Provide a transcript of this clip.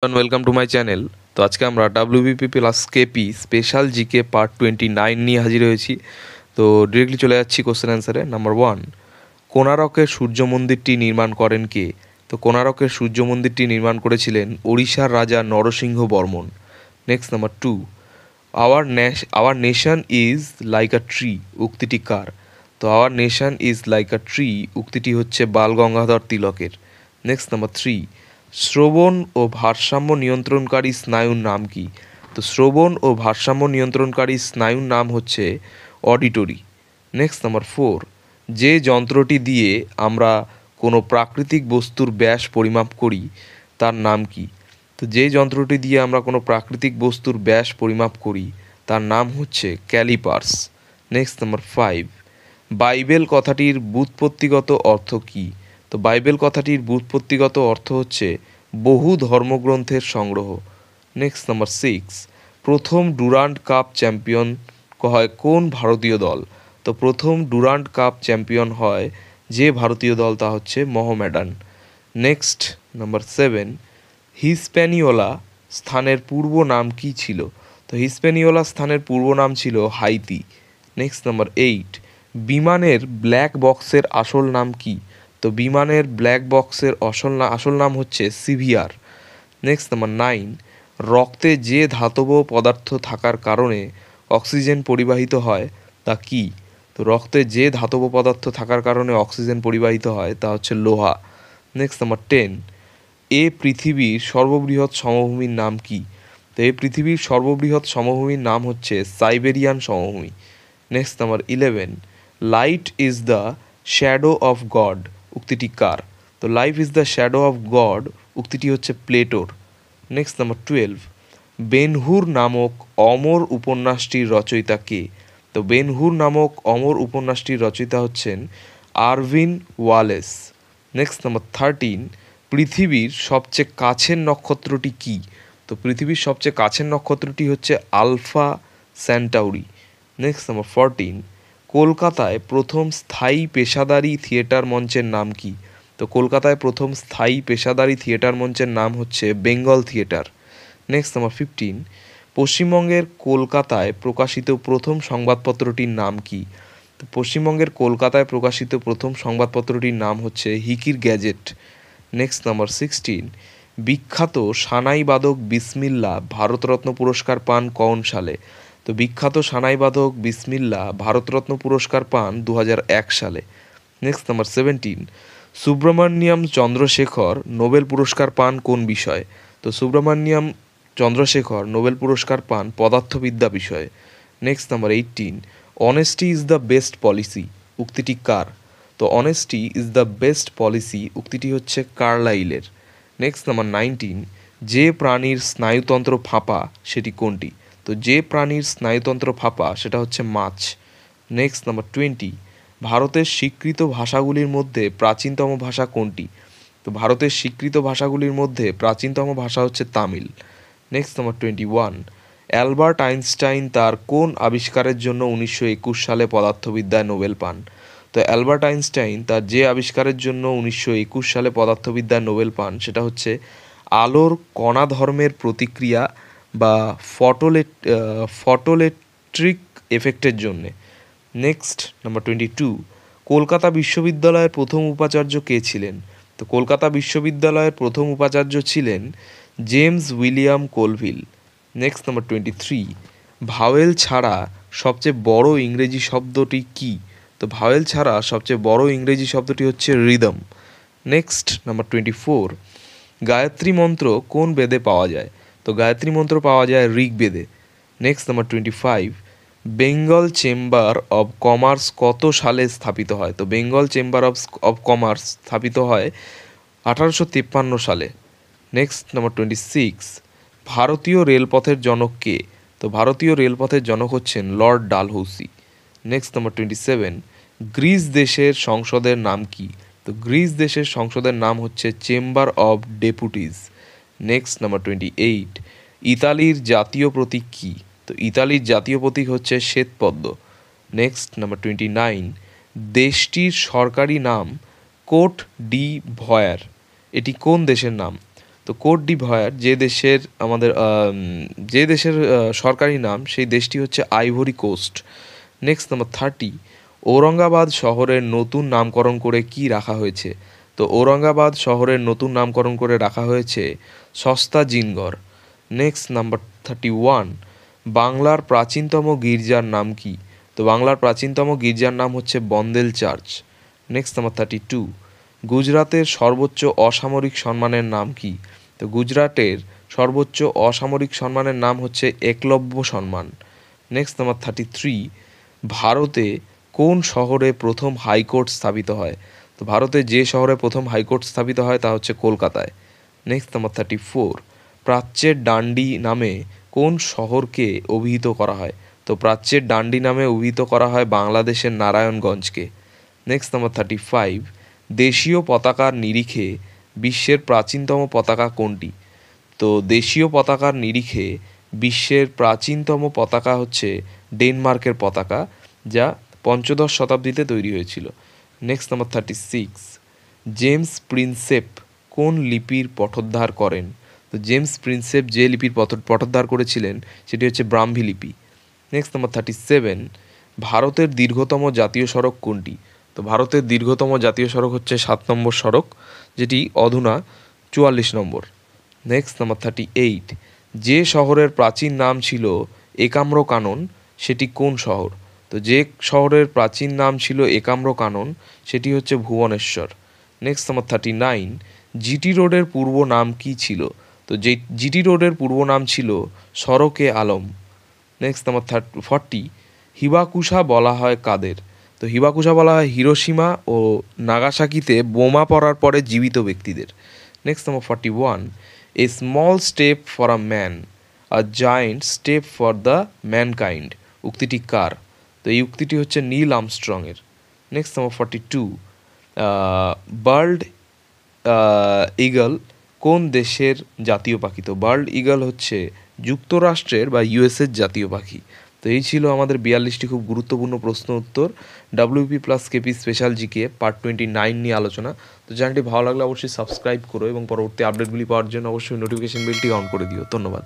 Welcome to my channel. তো আজকে আমরা WBP plus KP special GK part 29 নিয়ে হাজির হয়েছি। তো ডিরেক্টলি চলে যাচ্ছি কোশ্চেন অ্যান্সারে। নাম্বার 1, কোণারকের সূর্য মন্দিরটি নির্মাণ করেন কে? তো কোণারকের সূর্য মন্দিরটি নির্মাণ করেছিলেন ওড়িশার রাজা Narasimha Barman. Next number 2, our nation is like a tree উক্তিটি কার? তো our nation is like a tree উক্তিটি হচ্ছে বাল গঙ্গাধর তিলকের। নেক্সট নাম্বার 3, শ্রবণ ও ভারসাম্য নিয়ন্ত্রণকারী স্নায়ুর নাম কি? তো শ্রবণ ও ভারসাম্য নিয়ন্ত্রণকারী স্নায়ুর নাম হচ্ছে অডিটরি। নেক্সট নাম্বার 4, যে যন্ত্রটি দিয়ে আমরা কোনো প্রাকৃতিক বস্তুর ব্যাস পরিমাপ করি তার নাম কি? তো যে যন্ত্রটি দিয়ে আমরা কোনো প্রাকৃতিক বস্তুর ব্যাস পরিমাপ করি তার নাম হচ্ছে ক্যালিপার্স। নেক্সট নাম্বার 5, বাইবেল কথাটির ব্যুৎপত্তিগত অর্থ কী? তো বাইবেল কথাটির ব্যুৎপত্তিগত অর্থ হচ্ছে বহু ধর্মগ্রন্থের সংগ্রহ। নেক্সট নাম্বার 6, প্রথম ডুরান্ড কাপ চ্যাম্পিয়ন হয় কোন ভারতীয় দল? তো প্রথম ডুরান্ড কাপ চ্যাম্পিয়ন হয় যে ভারতীয় দল তা হচ্ছে মোহামেডান। নেক্সট নাম্বার 7, হিস্প্যানিওলা স্থানের পূর্ব নাম কী ছিল? তো হিস্প্যানিওলা স্থানের পূর্ব নাম ছিল হাইতি। নেক্সট নাম্বার 8, বিমানের ব্ল্যাক বক্সের আসল নাম কি? তো বিমানের ব্ল্যাক বক্সের আসল নাম হচ্ছে সিভিআর। নেক্সট নাম্বার 9, রক্তে যে ধাতব পদার্থ থাকার কারণে অক্সিজেন পরিবাহিত হয় তা কি? তো রক্তে যে ধাতব পদার্থ থাকার কারণে অক্সিজেন পরিবাহিত হয় তা হচ্ছে লোহা। নেক্সট নাম্বার 10, পৃথিবীর সর্ববৃহৎ সমভূমির নাম কি? তো পৃথিবীর সর্ববৃহৎ সমভূমির নাম হচ্ছে সাইবেরিয়ান সমভূমি। Next number 11, light is the shadow of God উক্তিটি কার? তো life is the shadow of God উক্তিটি হচ্ছে প্লেটোর। নেক্সট নাম্বার 12, বেনহুর নামক অমর উপন্যাসটির রচয়িতা কে? তো বেনহুর নামক অমর উপন্যাসটির রচয়িতা হচ্ছেন আরভিন ওয়ালেস। নেক্সট নাম্বার 13, পৃথিবীর সবচেয়ে কাছের নক্ষত্রটি কি? তো পৃথিবীর সবচেয়ে কাছের নক্ষত্রটি হচ্ছে আলফা সেন্টাউরি। নেক্সট নাম্বার 14, কলকাতায় প্রথম স্থায়ী পেশাদারি থিয়েটার মঞ্চের নাম কি? তো কলকাতায় প্রথম স্থায়ী পেশাদারি থিয়েটার মঞ্চের নাম হচ্ছে বেঙ্গল থিয়েটার। নেক্সট নাম্বার 15, পশ্চিমবঙ্গের কলকাতায় প্রকাশিত প্রথম সংবাদপত্রটির নাম কি? তো পশ্চিমবঙ্গের কলকাতায় প্রকাশিত প্রথম সংবাদপত্রটির নাম হচ্ছে হিকির গ্যাজেট। নেক্সট নাম্বার 16, বিখ্যাত সানাই বাদক বিসমিল্লা ভারতরত্ন পুরস্কার পান কোন সালে? তো বিখ্যাত সানাই বাদক বিসমিল্লা ভারতরত্ন পুরস্কার পান 2001 সালে। Next number 17, Subramaniam Chandrashekhar Nobel পুরস্কার পান কোন বিষয়ে? তো সুব্রমণ্যম চন্দ্রশেখর নোবেল পুরস্কার পান পদার্থবিদ্যা বিষয়ে। Next number 18, honesty is the best policy উক্তিটি কার? তো honesty is the best policy উক্তিটি হচ্ছে কার্লাইলের। নেক্সট নাম্বার 19, যে প্রাণীর স্নায়ুতন্ত্র ফাঁপা সেটি কোনটি? তো যে প্রাণীর স্নায়ুতন্ত্র ফাঁপা সেটা হচ্ছে মাছ। নেক্সট নাম্বার 20, ভারতের স্বীকৃত ভাষাগুলির মধ্যে প্রাচীনতম ভাষা কোনটি? তো ভারতের স্বীকৃত ভাষাগুলির মধ্যে প্রাচীনতম ভাষা হচ্ছে Tamil. Next number 21, Albert Einstein তার কোন আবিষ্কারের জন্য 1921 সালে পদার্থবিদ্যায় নোবেল পান? তো অ্যালবার্ট আইনস্টাইন তার যে আবিষ্কারের জন্য 1921 সালে পদার্থবিদ্যায় নোবেল পান সেটা হচ্ছে আলোর কণা ধর্মের প্রতিক্রিয়া বা ফটোলেট্রিক এফেক্টের জন্যে। নেক্সট নাম্বার 22, কলকাতা বিশ্ববিদ্যালয়ের প্রথম উপাচার্য কে ছিলেন? তো কলকাতা বিশ্ববিদ্যালয়ের প্রথম উপাচার্য ছিলেন James William Colvile. Next number 23, vowel ছাড়া সবচেয়ে বড় ইংরেজি শব্দটি কি? তো ভাওয়েল ছাড়া সবচেয়ে বড় ইংরেজি শব্দটি হচ্ছে রিদম। নেক্সট নাম্বার 24, গায়ত্রী মন্ত্র কোন বেদে পাওয়া যায়? তো গায়ত্রী মন্ত্র পাওয়া যায় ঋগ্বেদে। Next number 25, Bengal Chamber of Commerce কত সালে স্থাপিত হয়? তো বেঙ্গল চেম্বার অব কমার্স স্থাপিত হয় 1853 সালে। নেক্সট নাম্বার 26, ভারতীয় রেলপথের জনক কে? তো ভারতীয় রেলপথের জনক হচ্ছেন Lord Dalhousie. Next number 27, Greece দেশের সংসদের নাম কি? তো গ্রিস দেশের সংসদের নাম হচ্ছে chamber of deputies. Next number 28, ইতালির জাতীয় প্রতীক কী? তো ইতালির জাতীয় প্রতীক হচ্ছে শ্বেতপদ্ম। নেক্সট নাম্বার 29, দেশটির সরকারি নাম কোট ডি ভয়ার, এটি কোন দেশের নাম? তো কোট ডিভয়ার যে দেশের সরকারি নাম সেই দেশটি হচ্ছে Ivory Coast. Next number 30, Aurangabad শহরের নতুন নামকরণ করে কি রাখা হয়েছে? তো ঔরঙ্গাবাদ শহরের নতুন নামকরণ করে রাখা হয়েছে সস্তা জিনগড়। নেক্সট নাম্বার 31, বাংলার প্রাচীনতম গির্জার নাম কি? তো বাংলার প্রাচীনতম গির্জার নাম হচ্ছে বন্দেল চার্চ। নেক্সট নাম্বার 32, গুজরাটের সর্বোচ্চ অসামরিক সম্মানের নাম কি? তো গুজরাটের সর্বোচ্চ অসামরিক সম্মানের নাম হচ্ছে একলব্য সম্মান। নেক্সট নাম্বার 33, ভারতে কোন শহরে প্রথম হাইকোর্ট স্থাপিত হয়? তো ভারতে যে শহরে প্রথম হাইকোর্ট স্থাপিত হয় তা হচ্ছে কলকাতায়। নেক্সট নাম্বার 34, প্রাচ্যের ডান্ডি নামে কোন শহরকে অভিহিত করা হয়? তো প্রাচ্যের ডান্ডি নামে অভিহিত করা হয় বাংলাদেশের নারায়ণগঞ্জকে। নেক্সট নাম্বার 35, দেশীয় পতাকার নিরিখে বিশ্বের প্রাচীনতম পতাকা কোনটি? তো দেশীয় পতাকার নিরিখে বিশ্বের প্রাচীনতম পতাকা হচ্ছে ডেনমার্কের পতাকা, যা পঞ্চদশ শতাব্দীতে তৈরি হয়েছিল। নেক্সট নাম্বার 36, জেমস প্রিন্সেপ কোন লিপির পঠোদ্ধার করেন? তো জেমস প্রিন্সেপ যে লিপির পঠোদ্ধার করেছিলেন সেটি হচ্ছে ব্রাহ্মী লিপি। নেক্সট নাম্বার 37, ভারতের দীর্ঘতম জাতীয় সড়ক কোনটি? তো ভারতের দীর্ঘতম জাতীয় সড়ক হচ্ছে 7 নম্বর সড়ক, যেটি অধুনা 44 নম্বর। নেক্সট নাম্বার 38, যে শহরের প্রাচীন নাম ছিল একাম্র কানন সেটি কোন শহর? তো যে শহরের প্রাচীন নাম ছিল একাম্র কানন সেটি হচ্ছে ভুবনেশ্বর। নেক্সট নাম্বার 39, জিটি রোডের পূর্ব নাম কি ছিল? তো জিটি রোডের পূর্ব নাম ছিল সড়কে আলম। নেক্সট নাম্বার 40, হিবাকুশা বলা হয় কাদের? তো হিবাকুশা বলা হয় হিরোশিমা ও নাগাসাকিতে বোমা পড়ার পরে জীবিত ব্যক্তিদের। Next number 41, a small step for a man, a giant step for the mankind উক্তিটি কার? তো এই উক্তিটি হচ্ছে নীল আর্মস্ট্রংয়ের। নেক্সট নাম্বার 42, বার্ড ঈগল কোন দেশের জাতীয় পাখি? তো বার্ড ঈগল হচ্ছে যুক্তরাষ্ট্রের বা ইউএসের জাতীয় পাখি। তো এই ছিল আমাদের 42টি খুব গুরুত্বপূর্ণ প্রশ্ন উত্তর WP plus KP special GK part 29 নিয়ে আলোচনা। তো চ্যানেলটি ভালো লাগলে অবশ্যই সাবস্ক্রাইব করো এবং পরবর্তী আপডেটগুলি পাওয়ার জন্য অবশ্যই নোটিফিকেশন বেলটি অন করে দিও। ধন্যবাদ।